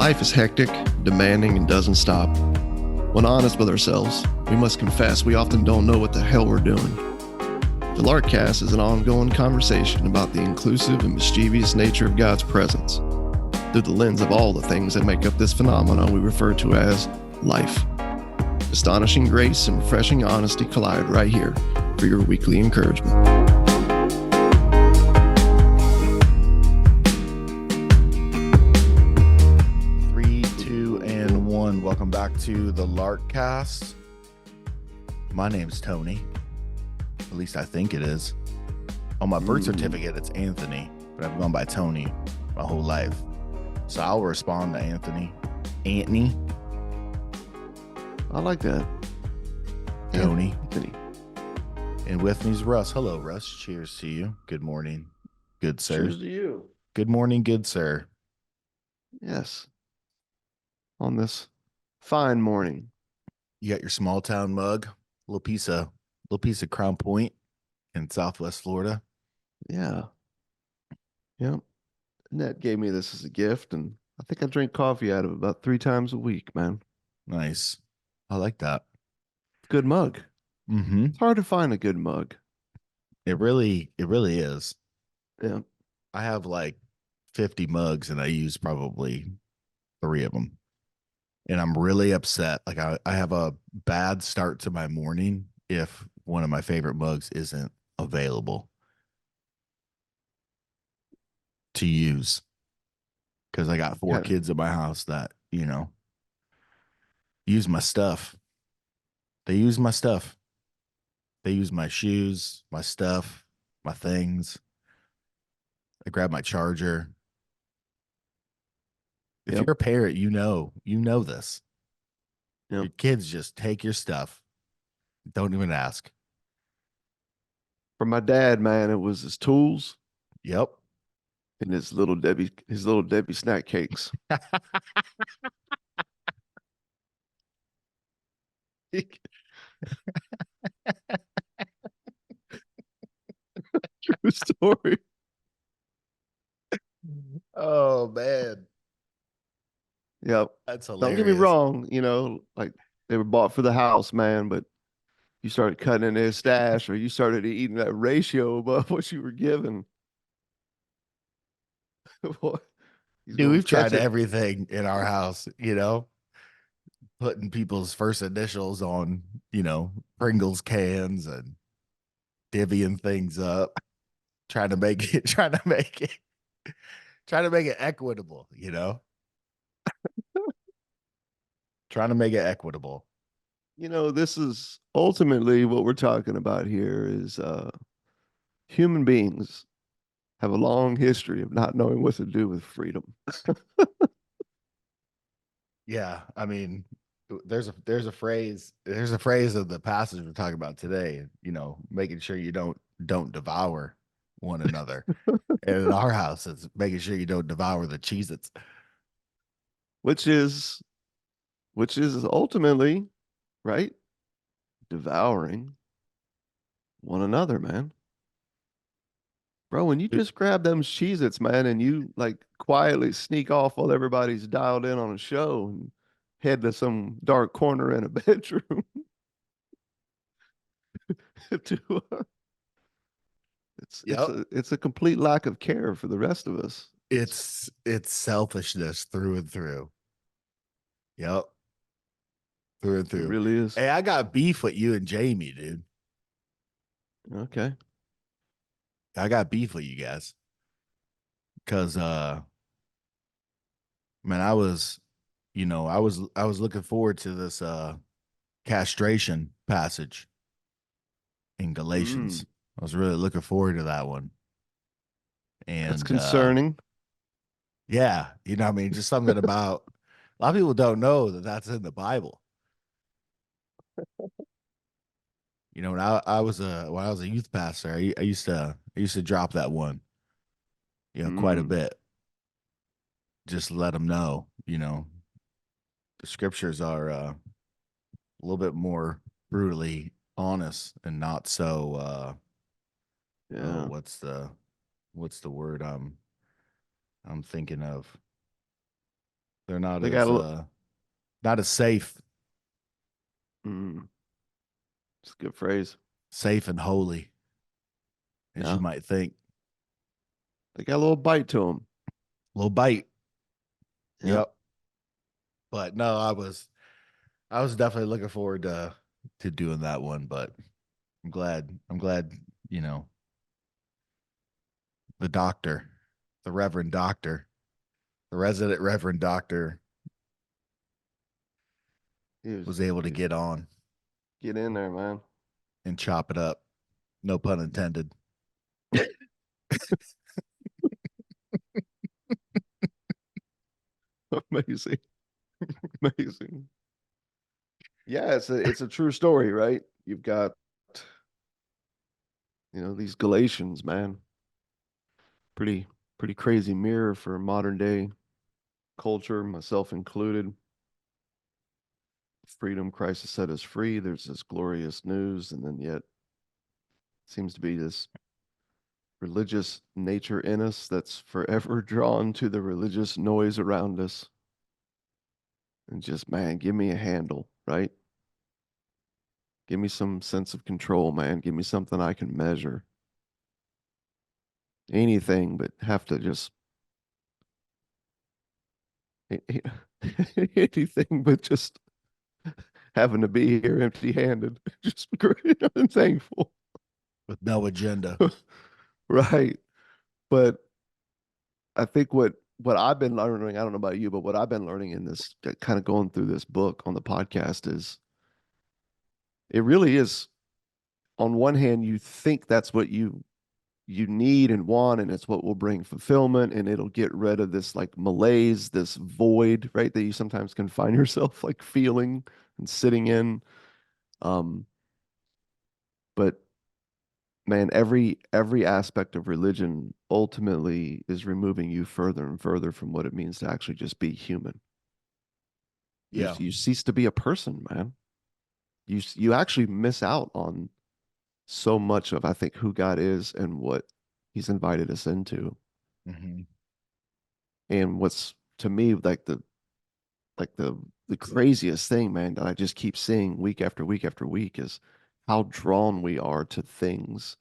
Life is hectic, demanding, and doesn't stop. When honest with ourselves, we must confess we often don't know what the hell we're doing. The LARKCAST is an ongoing conversation about the inclusive and mischievous nature of God's presence through the lens of all the things that make up this phenomenon we refer to as life. Astonishing grace and refreshing honesty collide right here for your weekly encouragement. 3, 2, and 1. Welcome back to the LARKCAST. My name's Tony. At least I think it is. On my birth certificate, it's Anthony, but I've gone by Tony my whole life. So I'll respond to Anthony. Anthony. I like that. Tony. Anthony. And with me is Russ. Hello, Russ. Cheers to you. Good morning, good sir. Cheers to you. Good morning, good sir. Yes. On this fine morning. You got your small town mug, little piece of Crown Point in Southwest Florida. Yeah. Yep. Annette gave me this as a gift, and I think I drink coffee out of it about 3 times a week, man. Nice. I like that. Good mug. Mm-hmm. It's hard to find a good mug. It really is. Yeah. I have like 50 mugs and I use probably 3 of them. And I'm really upset. Like I have a bad start to my morning if one of my favorite mugs isn't available to use. Because I got 4 kids at my house that, use my stuff. They use my stuff. They use my shoes, my stuff, my things. They grab my charger. If you're a parent, you know this. Yep. Your kids just take your stuff. Don't even ask. For my dad, man, it was his tools. Yep. And his little Debbie snack cakes. True story. Oh man. Yep. That's Don't hilarious. get me wrong, like they were bought for the house, man, but you started cutting in their stash or you started eating that ratio above what you were given. Dude, we've tried everything in our house, putting people's first initials on, Pringles cans and divvying things up, trying to make it equitable, trying to make it equitable. This is ultimately what we're talking about here is human beings have a long history of not knowing what to do with freedom. Yeah, I mean, there's a phrase of the passage we're talking about today, making sure you don't devour one another. And in our house, it's making sure you don't devour the Cheez-Its. Which is ultimately, right? Devouring one another, man. Bro, when you just grab them Cheez-Its, man, and you like quietly sneak off while everybody's dialed in on a show and head to some dark corner in a bedroom it's a complete lack of care for the rest of us. It's selfishness through and through. Yep. Through and through. It really is. Hey, I got beef with you and Jamie, dude. Okay. I got beef with you guys. Cause man, I was looking forward to this castration passage in Galatians. I was really looking forward to that one. And that's concerning. Yeah, just something about a lot of people don't know that that's in the Bible. When I was a youth pastor, I used to drop that one, quite a bit. Just let them know, the scriptures are a little bit more brutally honest and not so what's the word I'm thinking of? They're not They as got not as safe, mm, it's a good phrase. safe and holy as you Yeah. might think. They got a little bite to them. Little bite. Yeah. Yep. But no, I was definitely looking forward to doing that one, but I'm glad, you know, the doctor, the reverend doctor, the resident reverend doctor was able to He was get on get in there, man. and chop it up. No pun intended. Amazing. Amazing. Yeah, it's a true story, right? You've got, these Galatians, man. Pretty pretty crazy mirror for modern day culture, myself included. Freedom, Christ has set us free. There's this glorious news, and then yet seems to be this religious nature in us that's forever drawn to the religious noise around us. And just, man, give me a handle, right? Give me some sense of control, man. Give me something I can measure. Anything but have to just anything but just having to be here empty-handed. Just great and thankful. With no agenda. Right. But I think what I've been learning, I don't know about you, but what I've been learning in this kind of going through this book on the podcast is it really is, on one hand, you think that's what you need and want, and it's what will bring fulfillment, and it'll get rid of this like malaise, this void, right, that you sometimes can find yourself like feeling and sitting in. Um, but man, every aspect of religion ultimately is removing you further and further from what it means to actually just be human. You Yeah. you cease to be a person, man. You actually miss out on so much of, I think, who God is and what He's invited us into. Mm-hmm. And what's, to me, like the craziest thing, man, that I just keep seeing week after week after week is how drawn we are to things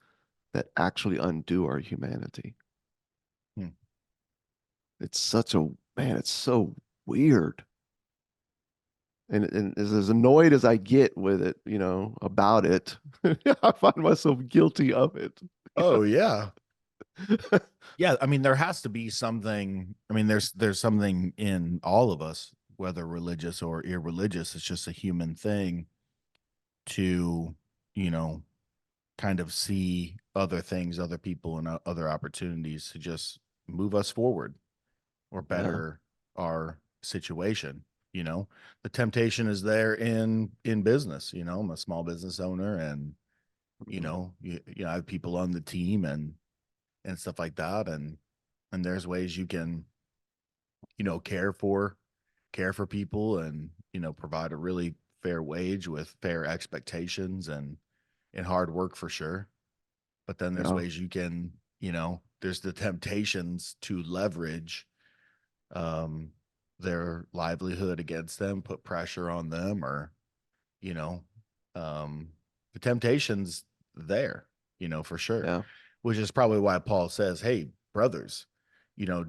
that actually undo our humanity. Hmm. It's such a, man, it's so weird. And as annoyed as I get with it, about it, I find myself guilty of it. Oh yeah. Yeah, I mean there has to be something. I mean there's something in all of us, whether religious or irreligious. It's just a human thing to, you know, kind of see other things, other people, and other opportunities to just move us forward or Yeah. better our situation. You know, the temptation is there in business. You know, I'm a small business owner, and Mhm. I have people on the team and stuff like that, and there's ways you can, care for people, and provide a really fair wage with fair expectations and hard work for sure. But then there's Yeah. ways you can, there's the temptations to leverage um their livelihood against them, put pressure on them, or you know um the temptations there, for sure. Yeah. Which is probably why Paul says, hey brothers,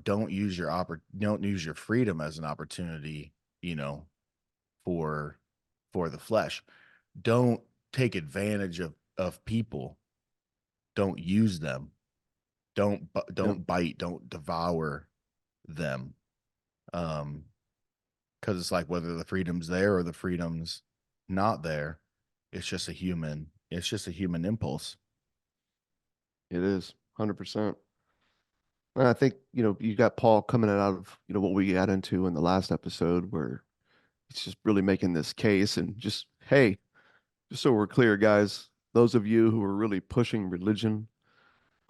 don't use your freedom as an opportunity, for the flesh. Don't take advantage of people. Don't use them. Yep. Don't bite, don't devour them. um because it's like, whether the freedom's there or the freedom's not there, it's just a human impulse. It is 100%. And I think, you got Paul coming out of, what we got into in the last episode where he's just really making this case and just, hey, just so we're clear, guys, those of you who are really pushing religion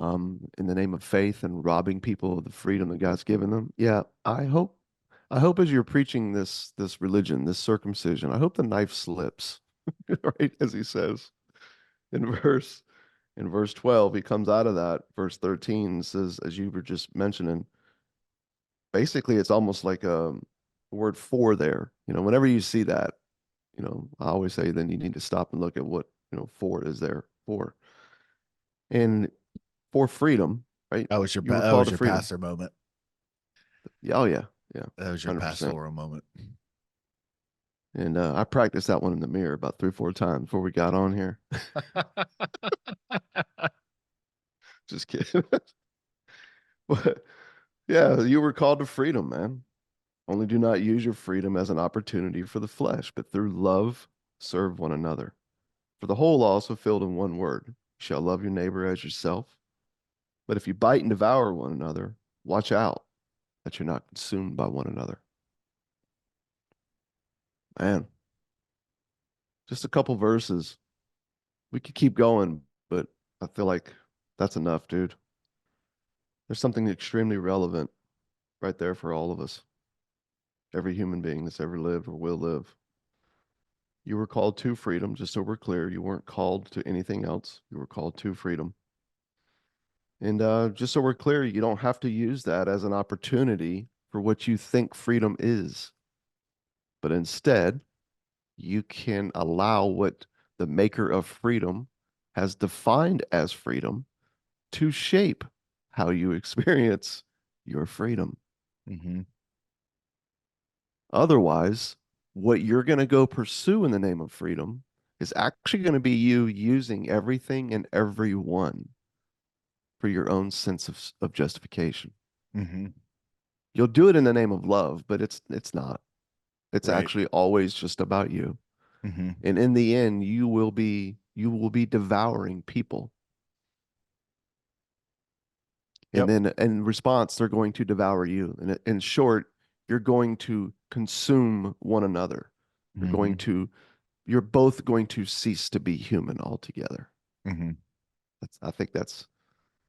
in the name of faith and robbing people of the freedom that God's given them. Yeah, I hope as you're preaching this religion, this circumcision, I hope the knife slips, right? As he says in verse 12, he comes out of that. Verse 13 says, as you were just mentioning, basically it's almost like the word for there. Whenever you see that, I always say then you need to stop and look at what, for is there for. And for freedom, right? You were that called was to your freedom. pastor moment. Yeah, oh yeah, yeah, That was your 100%. pastoral moment. And I practiced that one in the mirror about 3, 4 times before we got on here. Just kidding. But yeah, you were called to freedom, man. Only do not use your freedom as an opportunity for the flesh, but through love serve one another. For the whole law is fulfilled in one word: you shall love your neighbor as yourself. But if you bite and devour one another, watch out that you're not consumed by one another. Man, just a couple verses. We could keep going, but I feel like that's enough, dude. There's something extremely relevant right there for all of us, every human being that's ever lived or will live. You were called to freedom, just so we're clear. You weren't called to anything else. You were called to freedom. And just so we're clear, you don't have to use that as an opportunity for what you think freedom is, but instead, you can allow what the maker of freedom has defined as freedom to shape how you experience your freedom. Mm-hmm. Otherwise, what you're going to go pursue in the name of freedom is actually going to be you using everything and everyone for your own sense of justification. Mm-hmm. You'll do it in the name of love, but it's not. It's Right. actually always just about you. Mm-hmm. And in the end, you will be devouring people. And Yep. then in response, they're going to devour you. And in short, you're going to consume one another. You're going Mm-hmm. to you're both going to cease to be human altogether. Mm-hmm. I think that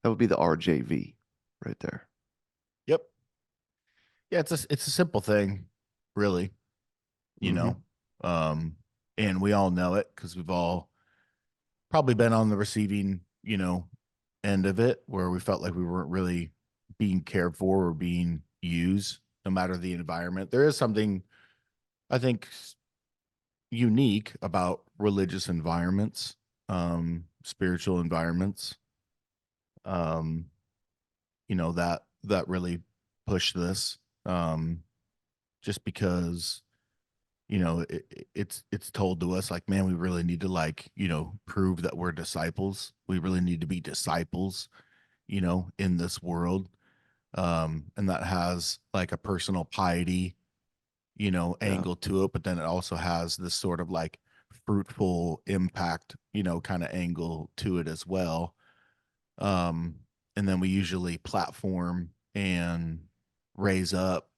would be the RJV right there. Yep. Yeah, it's a simple thing, really, you Mm-hmm. know. Um, and we all know it because we've all probably been on the receiving, end of it where we felt like we weren't really being cared for or being used, no matter the environment. There is something I think unique about religious environments, spiritual environments, um, that really push this. Just because it's told to us like, man, we really need to like prove that we're disciples. We really need to be disciples, in this world. And that has like a personal piety, Yeah. angle to it, but then it also has this sort of like fruitful impact, kind of angle to it as well. Um, and then we usually platform and raise up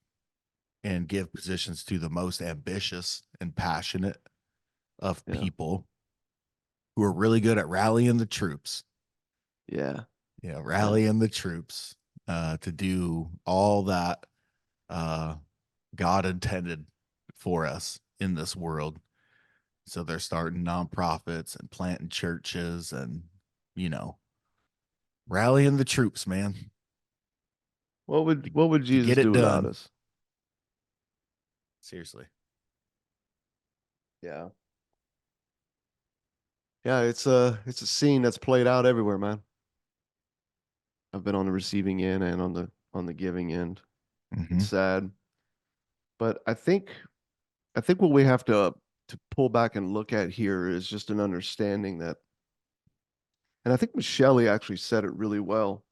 and give positions to the most ambitious and passionate of Yeah. people who are really good at rallying the troops. Yeah. Yeah, Yeah. rallying the troops to do all that God intended for us in this world. So they're starting nonprofits and planting churches and, you know, rallying the troops, man, What would to, what would to Jesus get it do without done. us? Seriously. Yeah. Yeah, it's a scene that's played out everywhere, man. I've been on the receiving end and on the giving end. It's Mm-hmm. sad, but I think what we have to pull back and look at here is just an understanding that, and I think Michelle actually said it really well.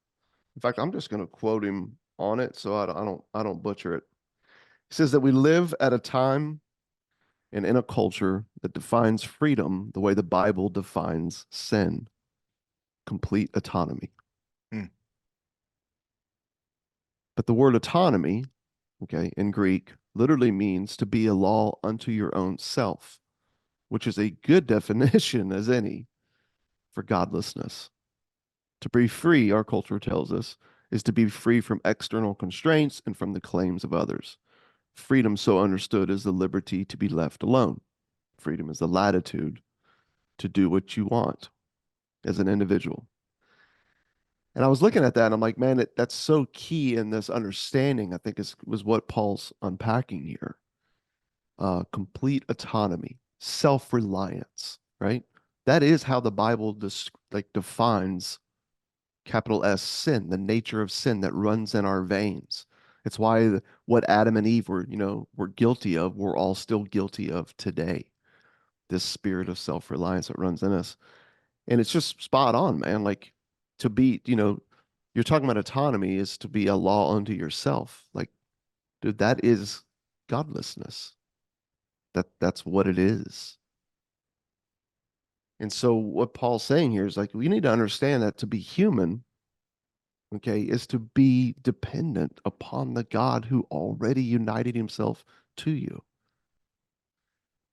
In fact, I'm just going to quote him on it so I don't butcher it. He says that we live at a time and in a culture that defines freedom the way the Bible defines sin: complete autonomy. Mm. But the word autonomy, okay, in Greek, literally means to be a law unto your own self, which is a good definition as any for godlessness. To be free, our culture tells us, is to be free from external constraints and from the claims of others. Freedom, so understood, is the liberty to be left alone. Freedom is the latitude to do what you want as an individual. And I was looking at that and I'm like, man, that's so key in this understanding, I think was what Paul's unpacking here. Complete autonomy, self-reliance, right? That is how the Bible defines capital S sin, the nature of sin that runs in our veins. It's why what Adam and Eve were guilty of, we're all still guilty of today. This spirit of self-reliance that runs in us. And it's just spot on, man. Like to be, you're talking about autonomy is to be a law unto yourself. Like, dude, that is godlessness. That's what it is. And so what Paul's saying here is like we need to understand that to be human, okay, is to be dependent upon the God who already united himself to you.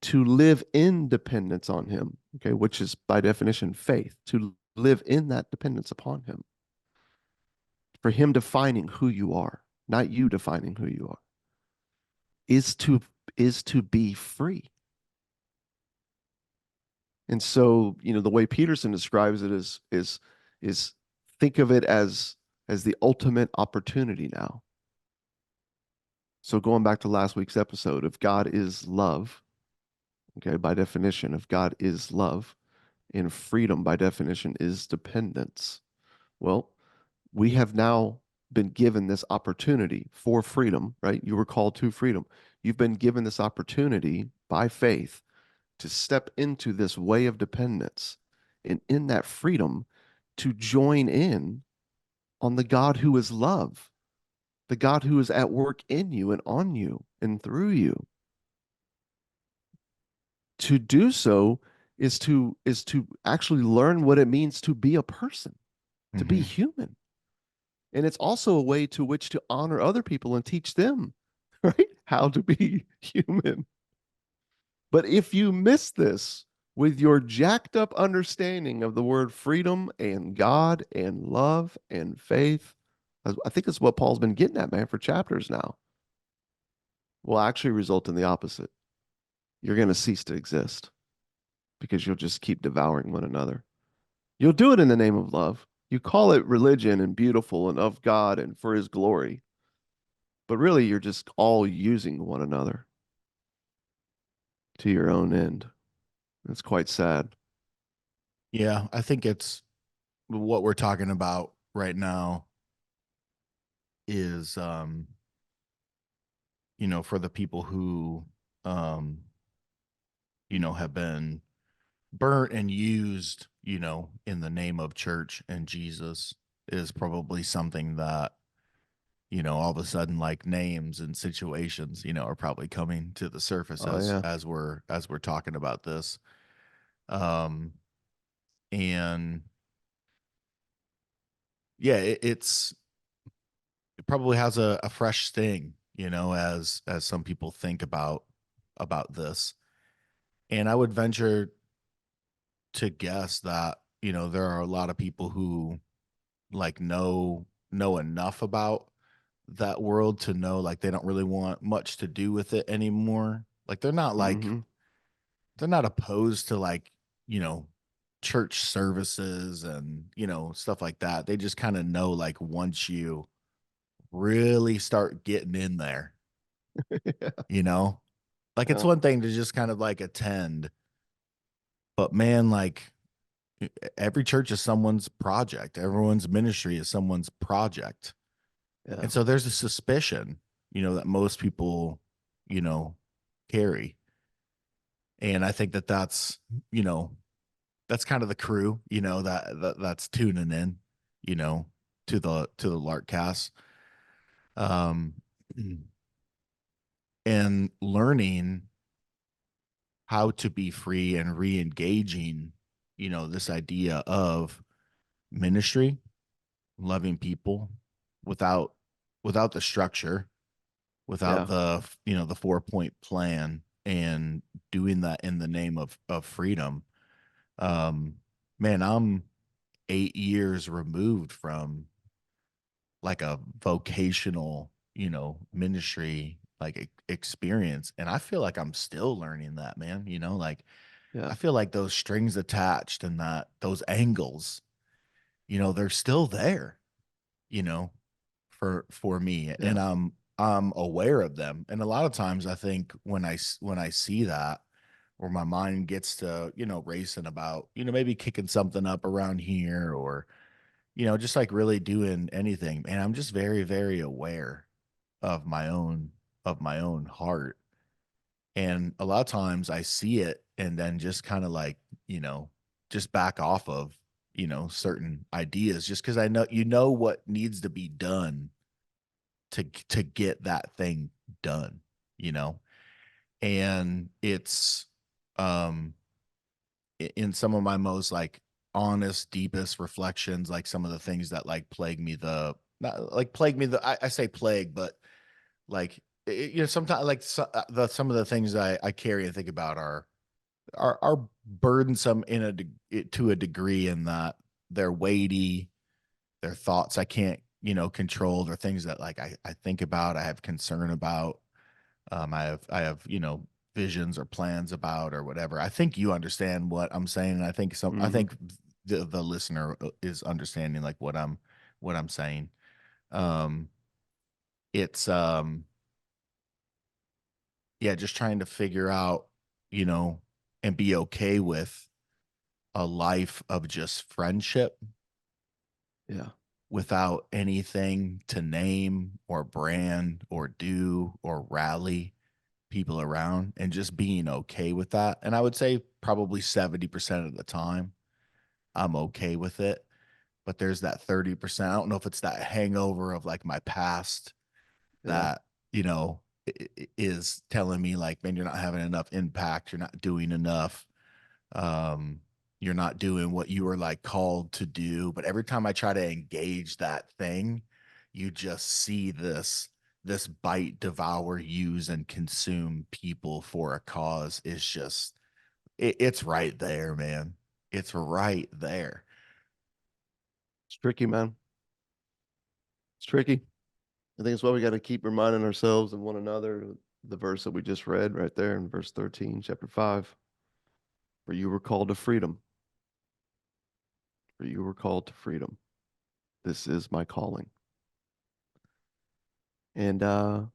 To live in dependence on him, okay, which is by definition faith, to live in that dependence upon him. For him defining who you are, not you defining who you are, is to be free. And so, the way Peterson describes it is think of it as the ultimate opportunity now. So going back to last week's episode, if God is love, okay, by definition, if God is love, and freedom by definition is dependence. Well, we have now been given this opportunity for freedom, right? You were called to freedom. You've been given this opportunity by faith to step into this way of dependence and in that freedom to join in on the God who is love, the God who is at work in you and on you and through you. To do so is to actually learn what it means to be a person, to be Mm-hmm. human. And it's also a way to which to honor other people and teach them, right? How to be human. But if you miss this with your jacked up understanding of the word freedom and God and love and faith, I think it's what Paul's been getting at, man, for chapters now, will actually result in the opposite. You're going to cease to exist because you'll just keep devouring one another. You'll do it in the name of love. You call it religion and beautiful and of God and for his glory. But really, you're just all using one another to your own end. It's quite sad. Yeah, I think it's what we're talking about right now is for the people who um have been burnt and used, in the name of church and Jesus is probably something that, all of a sudden like names and situations, are probably coming to the surface Oh, as yeah. we're talking about this. Um and yeah, it probably has a fresh sting, as some people think about this. And I would venture to guess that, there are a lot of people who like know enough about that world to know like they don't really want much to do with it anymore. Like Hmm. they're not opposed to like, you know, church services and, stuff like that. They just kind of know like once you really start getting in there, Yeah. you know? Like it's Yeah. one thing to just kind of like attend, but man, like every church is someone's project. Everyone's ministry is someone's project. Yeah. And so there's a suspicion, that most people, you know, carry. And I think that you know, that's kind of the crew, that's tuning in, you know, to the LARKCast. Um and learning how to be free and re-engaging, this idea of ministry, loving people without the structure, without Yeah. the 4-point plan, and doing that in the name of freedom. um Man, I'm 8 years removed from like a vocational, ministry like experience, and I feel like I'm still learning that, man. Like Yeah. I feel like those strings attached and that those angles, they're still there, for me. Yeah. And I'm aware of them. And a lot of times I think when I see that, or my mind gets to, racing about, maybe kicking something up around here, or, just like really doing anything. And I'm just very, very aware of my own heart. And a lot of times I see it and then just kind of like, you know, just back off of, certain ideas just because I know what needs to be done to get that thing done, you know. And it's um in some of my most like honest, deepest reflections, like some of the things that like plague me the not like plague me the I say plague, but like sometimes like some of the things I carry and think about are burdensome to a degree in that they're weighty, they're thoughts I can't control, they're things that like I think about, I have concern about, I have visions or plans about or whatever. I think you understand what I'm saying, and I Mm-hmm. think the listener is understanding like what I'm saying. Um, it's yeah, just trying to figure out, you know, and be okay with a life of just friendship Yeah. without anything to name or brand or do or rally people around, and just being okay with that. And I would say probably 70% of the time I'm okay with it. But there's that 30%. I don't know if it's that hangover of like my past Yeah. that, is telling me like, man, you're not having enough impact. You're not doing enough. Um, you're not doing what you were like called to do. But every time I try to engage that thing, you just see this bite, devour, use, and consume people for a cause is just it's right there, man. It's right there. It's tricky, man. It's tricky. I think it's why we got to keep reminding ourselves and one another the verse that we just read right there in verse 13, chapter 5. For you were called to freedom. For you were called to freedom. This is my calling. And I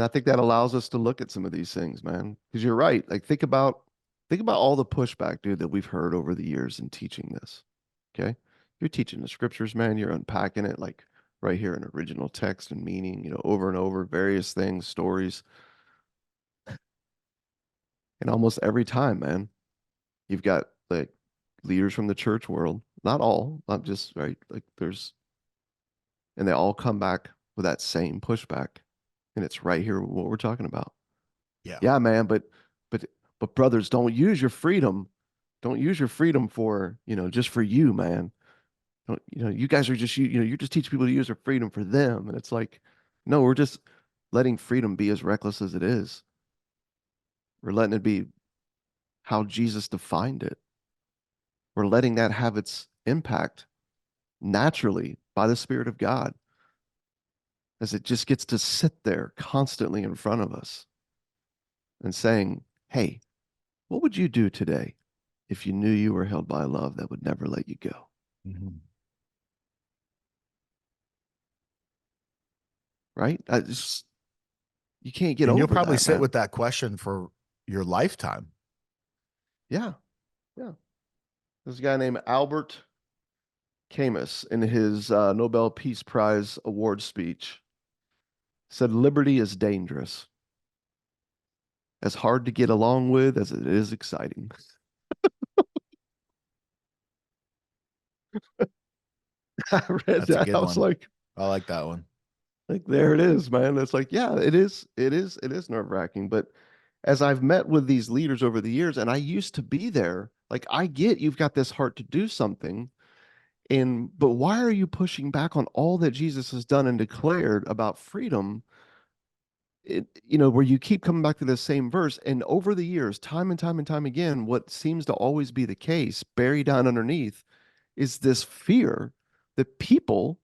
think that allows us to look at some of these things, man. Because you're right. Like think about all the pushback, dude, that we've heard over the years in teaching this. Okay. You're teaching the scriptures, man. You're unpacking it like right here in original text and meaning, over and over, various things, stories. And almost every time, man, you've got like leaders from the church world, not all, not just right. Like and they all come back with that same pushback. And it's right here what we're talking about. Yeah. Yeah, man, but but brothers, don't use your freedom. Don't use your freedom for, just for you, man. Don't, you guys are just you're just teaching people to use their freedom for them. And it's like, no, we're just letting freedom be as reckless as it is. We're letting it be how Jesus defined it. We're letting that have its impact naturally by the Spirit of God as it just gets to sit there constantly in front of us and saying, hey, what would you do today if you knew you were held by a love that would never let you go? Mhm. Right? You can't get And you'll over probably that, sit man. with that question for your lifetime. Yeah. Yeah. There's a guy named Albert Camus in his Nobel Peace Prize award speech said liberty is dangerous, as hard to get along with as it is exciting. I read That's a that. I good was one. like, I like that one. there it is, man. It's like, yeah, it is nerve-wracking. But as I've met with these leaders over the years, and I used to be there, like I get you've got this heart to do something. But why are you pushing back on all that Jesus has done and declared about freedom? Where you keep coming back to this same verse, and over the years, time and time and time again, what seems to always be the case, buried down underneath, is this fear that people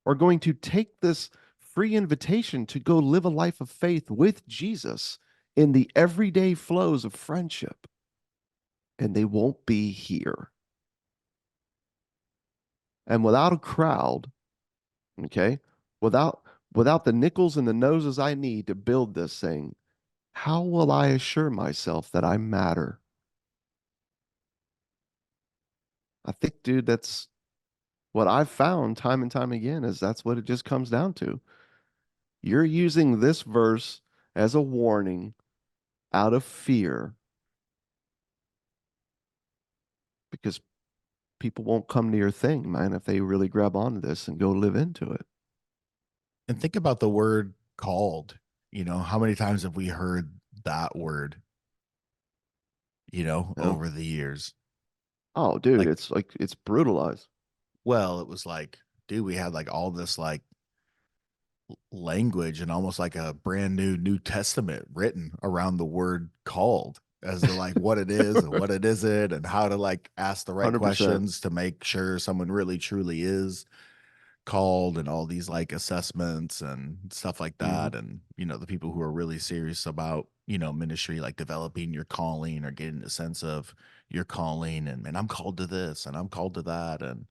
are going to take this free invitation to go live a life of faith with Jesus in the everyday flows of friendship, and they won't be here. and without a crowd, okay, without without the nickels and the noses I need to build this thing, how will I assure myself that I matter? I think, dude, that's what I've found time and time again is that's what it just comes down to. You're using this verse as a warning out of fear because people won't come to your thing, man, if they really grab onto this and go live into it. And think about the word called. How many times have we heard that word, You know? over the years? Oh, dude, Like, it's like it's brutalized. well, it was like, dude, we had like all this like language and almost like a brand New Testament written around the word called as to like what it is and what it isn't and how to like ask the right 100%. questions to make sure someone really truly is called, and all these like assessments and stuff like Hmm. that. And the people who are really serious about ministry, like developing your calling or getting a sense of your calling, and I'm called to this and I'm called to that. And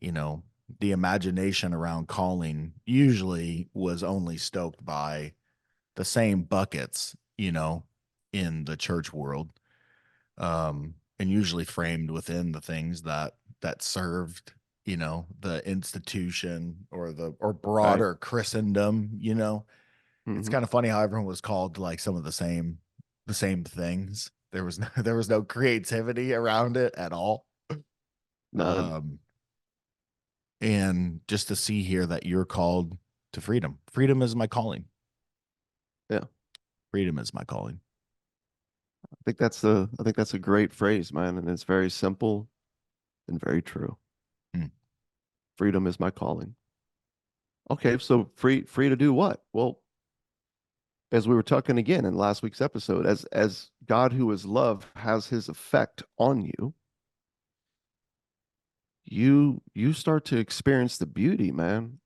you know the imagination around calling usually was only stoked by the same buckets in the church world, and usually framed within the things that served the institution or Right. broader Christendom. It's Hmm. kind of funny how everyone was called to like some of the same things. There was no there was no creativity around it at all. None. um and just to see here that you're called to freedom is my calling. Yeah. Freedom is my calling. I think that's a great phrase, man, and it's very simple and very true. Hmm. Freedom is my calling. Okay, so free to do what? Well, as we were talking again in last week's episode, as God who is love has his effect on you, you start to experience the beauty, man,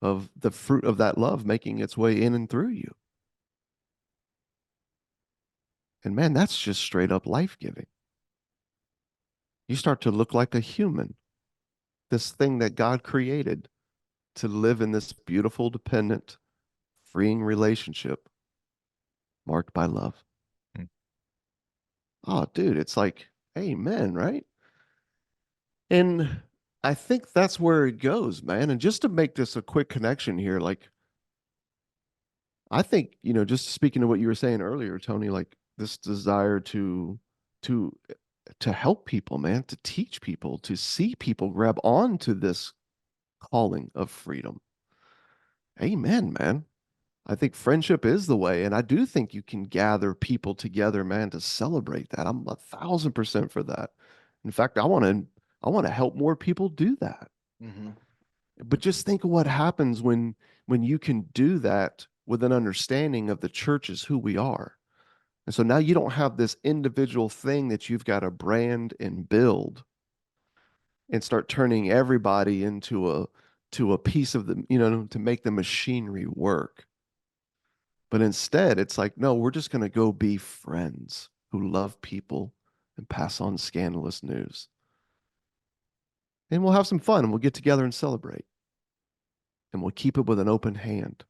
of the fruit of that love making its way in and through you. And man, that's just straight up life-giving. You start to look like a human, this thing that God created to live in this beautiful, dependent, freeing relationship marked by love. Hmm. Oh, dude, it's like, amen, right? And I think that's where it goes, man. And just to make this a quick connection here, like, I think, just speaking to what you were saying earlier, Tony, like this desire to to help people, man, to teach people, to see people grab on to this calling of freedom. Amen, man. I think friendship is the way. And I do think you can gather people together, man, to celebrate that. I'm 1,000% for that. In fact, I want to help more people do that. Mm-hmm. But just think of what happens when you can do that with an understanding of the church is who we are. And so now you don't have this individual thing that you've got to brand and build and start turning everybody into a piece of the, to make the machinery work. But instead, it's like, no, we're just going to go be friends who love people and pass on scandalous news. And we'll have some fun and we'll get together and celebrate. And we'll keep it with an open hand.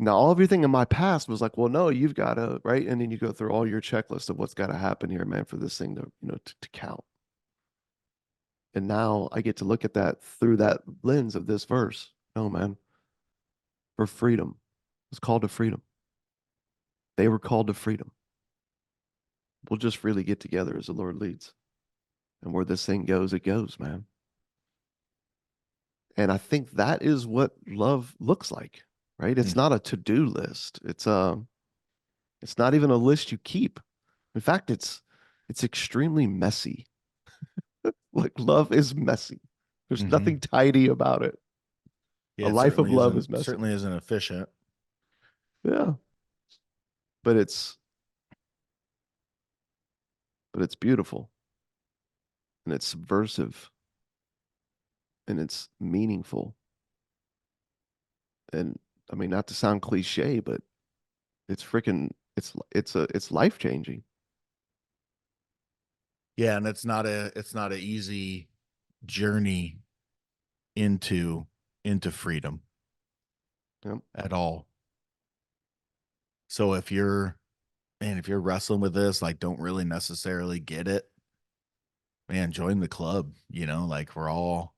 Now, all everything in my past was like, well, no, you've got to, right? And then you go through all your checklist of what's got to happen here, man, for this thing to, to count. And now I get to look at that through that lens of this verse. No, man, for freedom. It's called to freedom. They were called to freedom. We'll just freely get together as the Lord leads. And where this thing goes, it goes, man. And I think that is what love looks like, right? It's not a to-do list. It's not even a list you keep. In fact, it's extremely messy. Like love is messy. There's Mm-hmm. nothing tidy about it. Yeah, A it life of certainly love isn't is messy. certainly isn't efficient. Yeah. But it's beautiful and it's subversive and it's meaningful. And I mean, not to sound cliche, but it's freaking it's life changing. Yeah, and it's not an easy journey into freedom Yep. at all. So if you're wrestling with this, like don't really necessarily get it, man, join the club, like we're all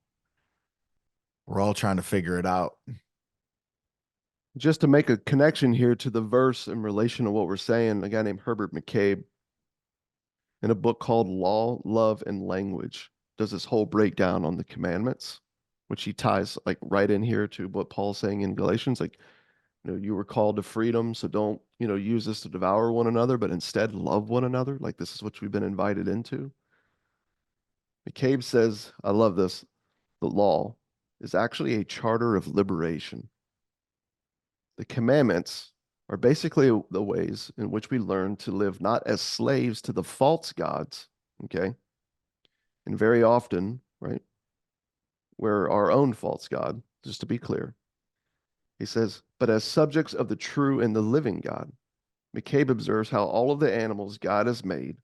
trying to figure it out. Just to make a connection here to the verse in relation to what we're saying, a guy named Herbert McCabe in a book called Law, Love, and Language does this whole breakdown on the commandments, which he ties like right in here to what Paul's saying in Galatians. Like, you were called to freedom, so don't, use this to devour one another, but instead love one another. Like this is what we've been invited into. McCabe says, I love this, the law is actually a charter of liberation. The commandments are basically the ways in which we learn to live not as slaves to the false gods, okay? And very often, right, we're our own false God, just to be clear. He says, but as subjects of the true and the living God. McCabe observes how all of the animals God has made,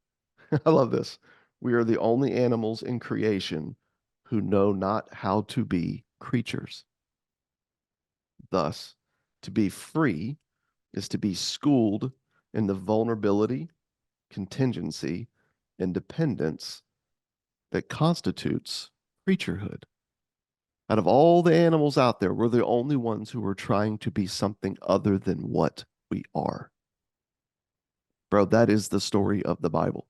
I love this, we are the only animals in creation who know not how to be creatures. Thus, to be free is to be schooled in the vulnerability, contingency, and dependence that constitutes creaturehood. Out of all the animals out there, we're the only ones who are trying to be something other than what we are. Bro, that is the story of the Bible.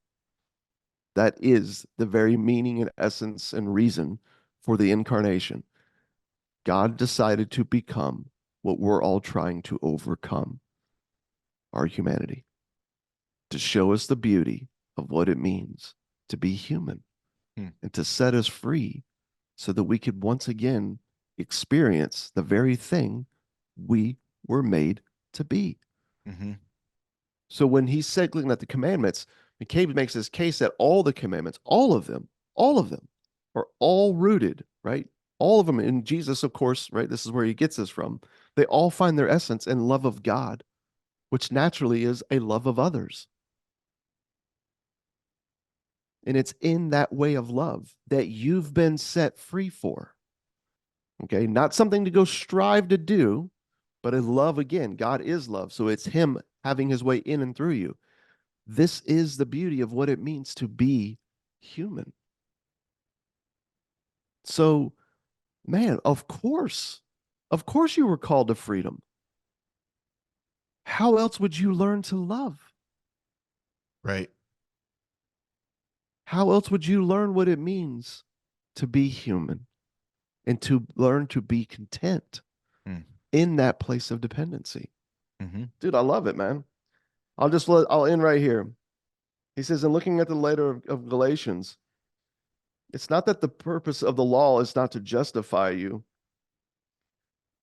That is the very meaning and essence and reason for the incarnation. God decided to become what we're all trying to overcome, our humanity, to show us the beauty of what it means to be human and to set us free so that we could once again experience the very thing we were made to be. Mm-hmm. So when he's looking at the commandments, McCabe makes this case that all the commandments, all of them are all rooted, right? All of them in Jesus, of course, right? This is where he gets this from. They all find their essence in love of God, which naturally is a love of others. And it's in that way of love that you've been set free for. Okay. Not something to go strive to do, but a love again. God is love. So it's him having his way in and through you. This is the beauty of what it means to be human. So, man, of course you were called to freedom. How else would you learn to love? Right. How else would you learn what it means to be human and to learn to be content in that place of dependency? Mm-hmm. Dude, I love it, man. I'll end right here. He says, in looking at the letter of Galatians, it's not that the purpose of the law is not to justify you.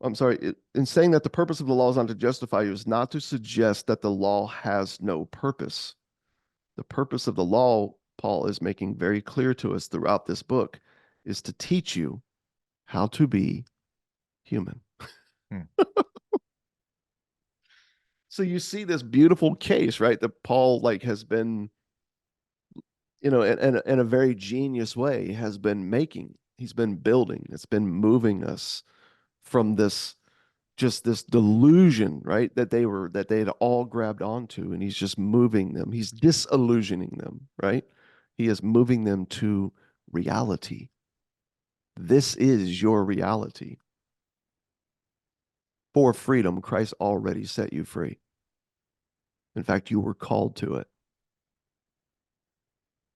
I'm sorry, in saying that the purpose of the law is not to justify you is not to suggest that the law has no purpose. The purpose of the law, Paul is making very clear to us throughout this book, is to teach you how to be human. So you see this beautiful case, right? That Paul has been, in a very genius way, has been making. He's been building. It's been moving us from this delusion, right? That they had all grabbed onto, and he's just moving them. He's disillusioning them, right? He is moving them to reality. This is your reality. For freedom, Christ already set you free. In fact, you were called to it.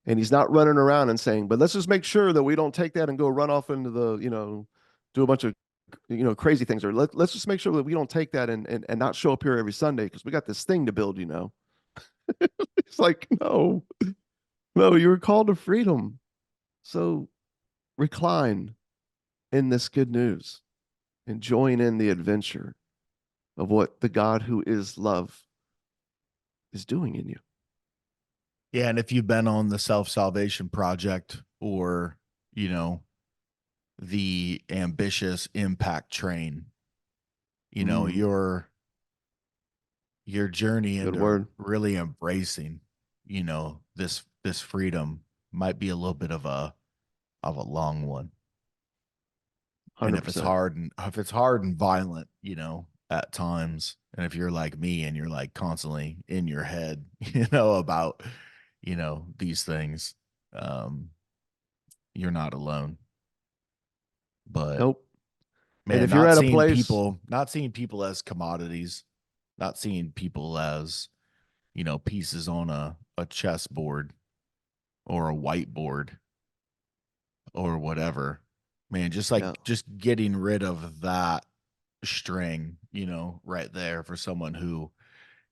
And he's not running around and saying, but let's just make sure that we don't take that and go run off into the, do a bunch of, crazy things. Or let's just make sure that we don't take that and not show up here every Sunday because we got this thing to build, It's like, no, you were called to freedom. So recline in this good news and join in the adventure of what the God who is love is doing in you. Yeah, and if you've been on the self-salvation project or, the ambitious impact train, your journey Good into word. really embracing, this freedom might be a little bit of a long one. And if it's 100%. hard and if it's hard and violent, at times, and if you're like me and you're like constantly in your head, about, these things, um, you're not alone. But Nope. And man, if you're at a place, not seeing people as commodities, not seeing people as, pieces on a chessboard or a whiteboard or whatever, man, yeah, just getting rid of that string, right there for someone who,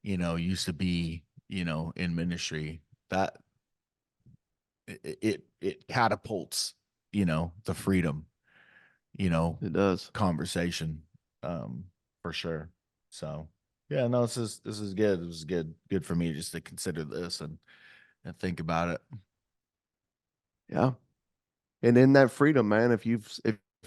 used to be, in ministry, that it catapults, the freedom, you know, it does. conversation, for sure. So yeah, no, this is good. It was good for me just to consider this and think about it. Yeah. And in that freedom, man, if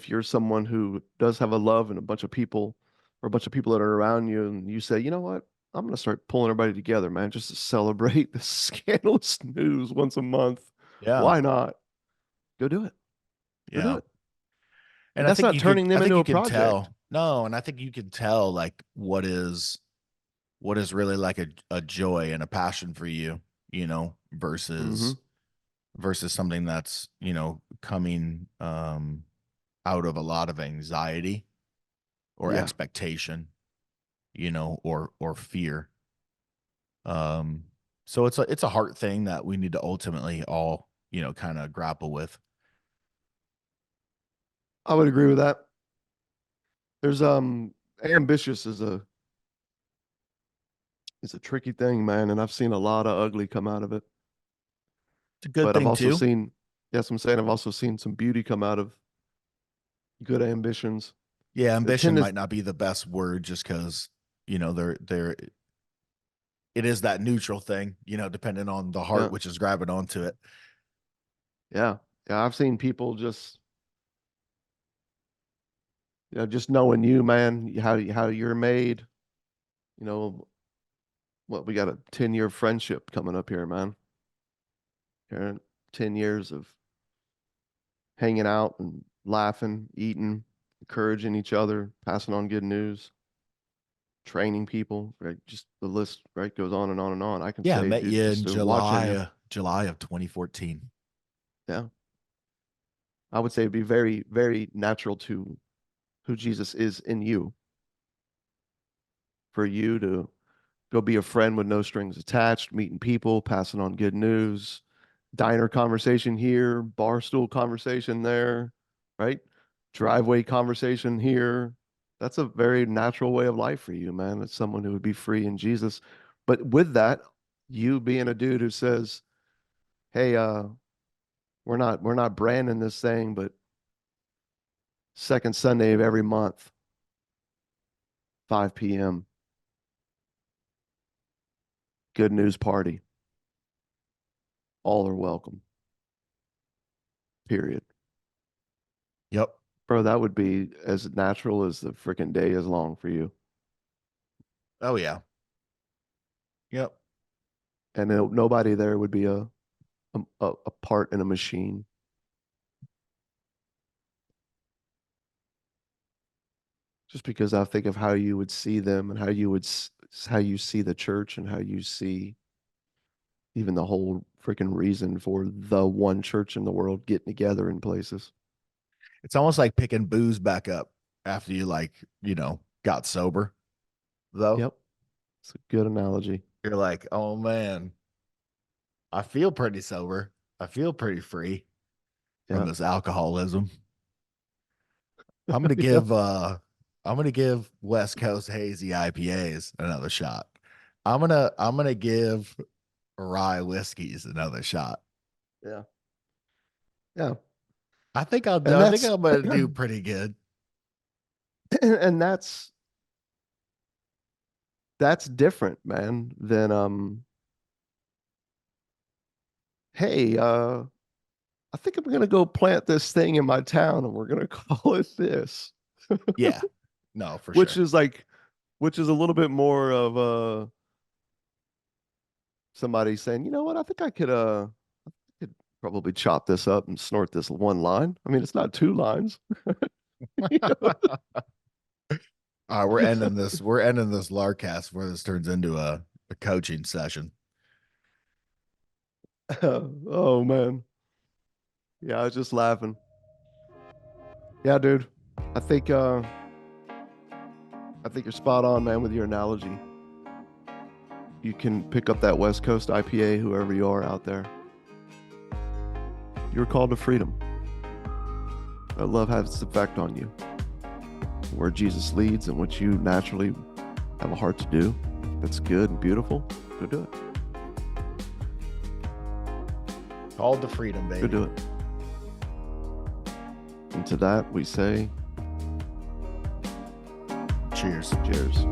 you're someone who does have a love and a bunch of people or a bunch of people that are around you and you say, you know what? I'm gonna start pulling everybody together, man, just to celebrate this scandalous news once a month. Yeah. Why not? Go do it. Go do Yeah. it. And And that's not turning them I think into you a can project. tell. No, and I think you can tell like what is really like a joy and a passion for you, Hmm. versus something that's, coming out of a lot of anxiety or Yeah. expectation, or fear. Um so it's a heart thing that we need to ultimately all, kind of grapple with. I would agree with that. There's ambitious is a tricky thing, man, and I've seen a lot of ugly come out of it. It's a good But I've thing also too. seen, yes, I'm saying I've also seen some beauty come out of good ambitions. Yeah, The ambition tendency, might not be the best word just because, they're it is that neutral thing, depending on the heart yeah, which is grabbing onto it. yeah, yeah. I've seen people just, just knowing you, man, how you're made. You know, what we got a 10-year friendship coming up here, man. Here, 10 years of hanging out and laughing, eating, encouraging each other, passing on good news, training people, right? Just the list, right, goes on and on and on. I can Yeah, I say, met dude, you just in watching you, July of 2014. yeah, I would say it'd be very, very natural to who Jesus is in you for you to go be a friend with no strings attached, meeting people, passing on good news, diner conversation here, bar stool conversation there, right? Driveway conversation here. That's a very natural way of life for you, man. It's someone who would be free in Jesus. But with that, you being a dude who says, "Hey, we're not branding this thing, but second Sunday of every month, 5 p.m., good news party. All are welcome." Period. Yep. Bro, that would be as natural as the freaking day is long for you. Oh yeah. Yep. And nobody there would be a part in a machine. Just because I think of how you would see them and how you see the church and how you see even the whole freaking reason for the one church in the world getting together in places. It's almost like picking booze back up after you like, got sober though. Yep. It's a good analogy. You're like, "Oh man, I feel pretty sober. I feel pretty free from Yeah. this alcoholism." I'm gonna Yeah. give West Coast hazy IPAs another shot. I'm gonna give rye whiskeys another shot. Yeah. Yeah. I And think that's I'm gonna do pretty good. and that's different, man, than hey, I think I'm gonna go plant this thing in my town and we're gonna call it this. Yeah. No, for Which sure. is like which is a little bit more of somebody saying, you know what, I think I could Probably chop this up and snort this one line. I mean, it's not two lines. All right, we're ending this. We're ending this LARKCAST before this turns into a coaching session. Oh man. Yeah, I was just laughing. Yeah, dude. I think you're spot on, man, with your analogy. You can pick up that West Coast IPA, whoever you are out there. You're called to freedom. That love has its effect on you. Where Jesus leads and what you naturally have a heart to do, that's good and beautiful, go do it. Called to freedom, baby. Go do it. And to that we say, Cheers. cheers.